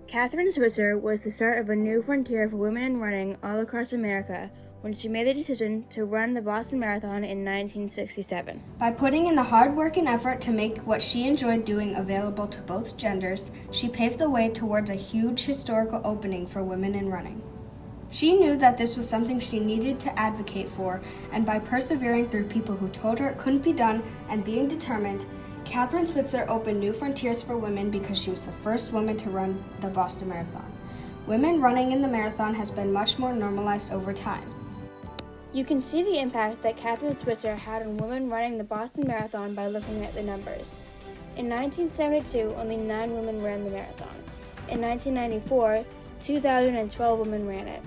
Katherine Switzer was the start of a new frontier for women in running all across America when she made the decision to run the Boston Marathon in 1967. By putting in the hard work and effort to make what she enjoyed doing available to both genders, she paved the way towards a huge historical opening for women in running. She knew that this was something she needed to advocate for, and by persevering through people who told her it couldn't be done and being determined, Katherine Switzer opened new frontiers for women because she was the first woman to run the Boston Marathon. Women running in the marathon has been much more normalized over time. You can see the impact that Katherine Switzer had on women running the Boston Marathon by looking at the numbers. In 1972, only 9 women ran the marathon. In 1994, 2,012 women ran it.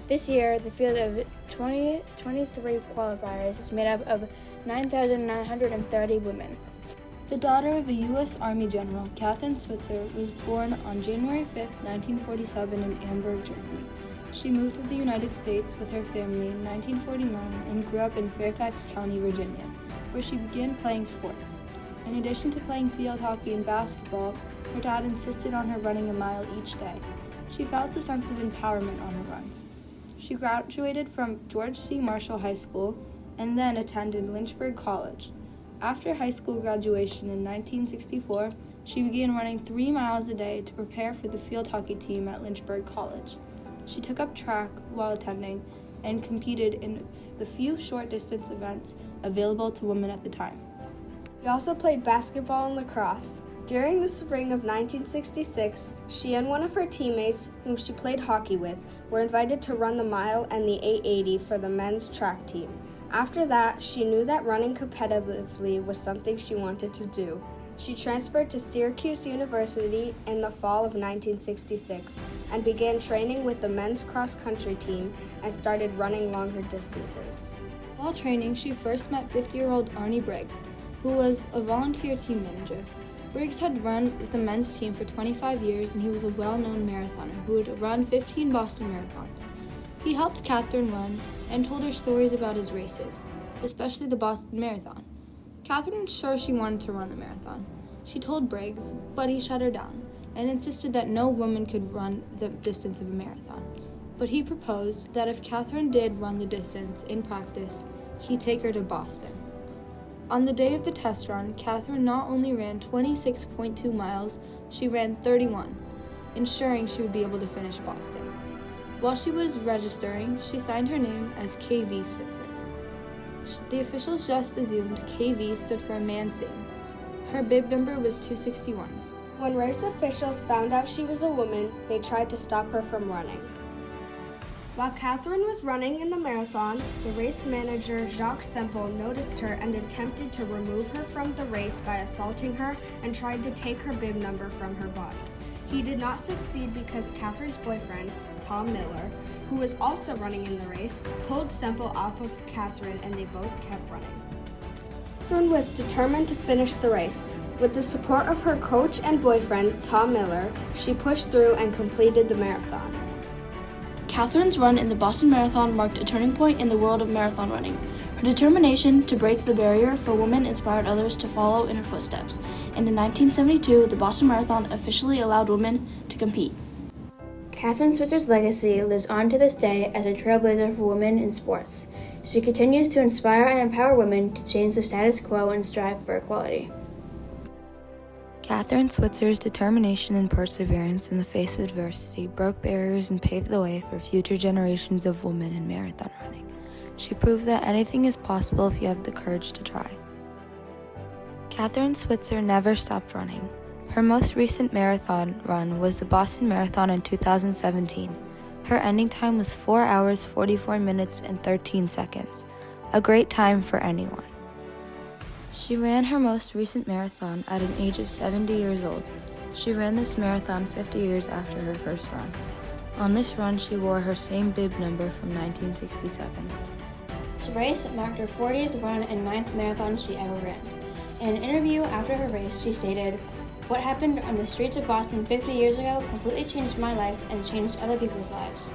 This year, the field of 23 qualifiers is made up of 9,930 women. The daughter of a U.S. Army general, Katherine Switzer, was born on January 5, 1947 in Hamburg, Germany. She moved to the United States with her family in 1949 and grew up in Fairfax County, Virginia, where she began playing sports. In addition to playing field hockey and basketball, her dad insisted on her running a mile each day. She felt a sense of empowerment on her runs. She graduated from George C. Marshall High School and then attended Lynchburg College. After high school graduation in 1964, she began running 3 miles a day to prepare for the field hockey team at Lynchburg College. She took up track while attending and competed in the few short distance events available to women at the time. She also played basketball and lacrosse. During the spring of 1966, she and one of her teammates, whom she played hockey with, were invited to run the mile and the 880 for the men's track team. After that, she knew that running competitively was something she wanted to do. She transferred to Syracuse University in the fall of 1966 and began training with the men's cross-country team and started running longer distances. While training, she first met 50-year-old Arnie Briggs, who was a volunteer team manager. Briggs had run with the men's team for 25 years, and he was a well-known marathoner who had run 15 Boston marathons. He helped Katherine run and told her stories about his races, especially the Boston Marathon. Katherine was sure she wanted to run the marathon. She told Briggs, but he shut her down and insisted that no woman could run the distance of a marathon. But he proposed that if Katherine did run the distance in practice, he'd take her to Boston. On the day of the test run, Katherine not only ran 26.2 miles, she ran 31, ensuring she would be able to finish Boston. While she was registering, she signed her name as KV Switzer. The officials just assumed KV stood for a man's name. Her bib number was 261. When race officials found out she was a woman, they tried to stop her from running. While Katherine was running in the marathon, the race manager, Jacques Semple, noticed her and attempted to remove her from the race by assaulting her and tried to take her bib number from her body. He did not succeed because Katherine's boyfriend, Tom Miller, who was also running in the race, pulled Semple off of Katherine and they both kept running. Katherine was determined to finish the race. With the support of her coach and boyfriend, Tom Miller, she pushed through and completed the marathon. Katherine's run in the Boston Marathon marked a turning point in the world of marathon running. Her determination to break the barrier for women inspired others to follow in her footsteps, and in 1972, the Boston Marathon officially allowed women to compete. Katherine Switzer's legacy lives on to this day as a trailblazer for women in sports. She continues to inspire and empower women to change the status quo and strive for equality. Katherine Switzer's determination and perseverance in the face of adversity broke barriers and paved the way for future generations of women in marathon running. She proved that anything is possible if you have the courage to try. Katherine Switzer never stopped running. Her most recent marathon run was the Boston Marathon in 2017. Her ending time was 4 hours, 44 minutes, and 13 seconds, a great time for anyone. She ran her most recent marathon at an age of 70 years old. She ran this marathon 50 years after her first run. On this run, she wore her same bib number from 1967. This race marked her 40th run and 9th marathon she ever ran. In an interview after her race, she stated, "What happened on the streets of Boston 50 years ago completely changed my life and changed other people's lives.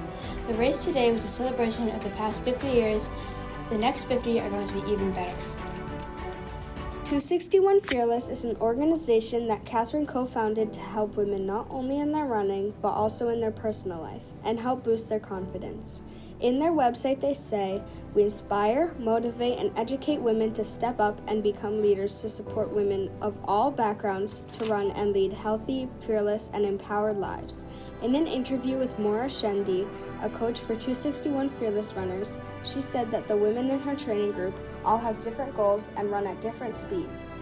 The race today was a celebration of the past 50 years. The next 50 are going to be even better." 261 Fearless is an organization that Katherine co-founded to help women not only in their running, but also in their personal life, and help boost their confidence. In their website, they say, "We inspire, motivate, and educate women to step up and become leaders to support women of all backgrounds to run and lead healthy, fearless, and empowered lives." In an interview with Maura Shendi, a coach for 261 Fearless runners, she said that the women in her training group all have different goals and run at different speeds.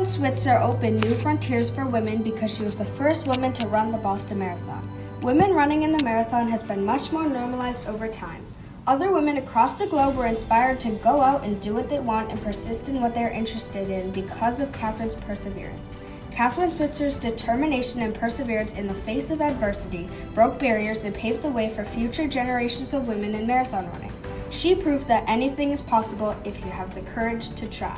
Switzer opened new frontiers for women because she was the first woman to run the Boston Marathon. Women running in the marathon has been much more normalized over time. Other women across the globe were inspired to go out and do what they want and persist in what they are interested in because of Katherine's perseverance. Katherine Switzer's determination and perseverance in the face of adversity broke barriers and paved the way for future generations of women in marathon running. She proved that anything is possible if you have the courage to try.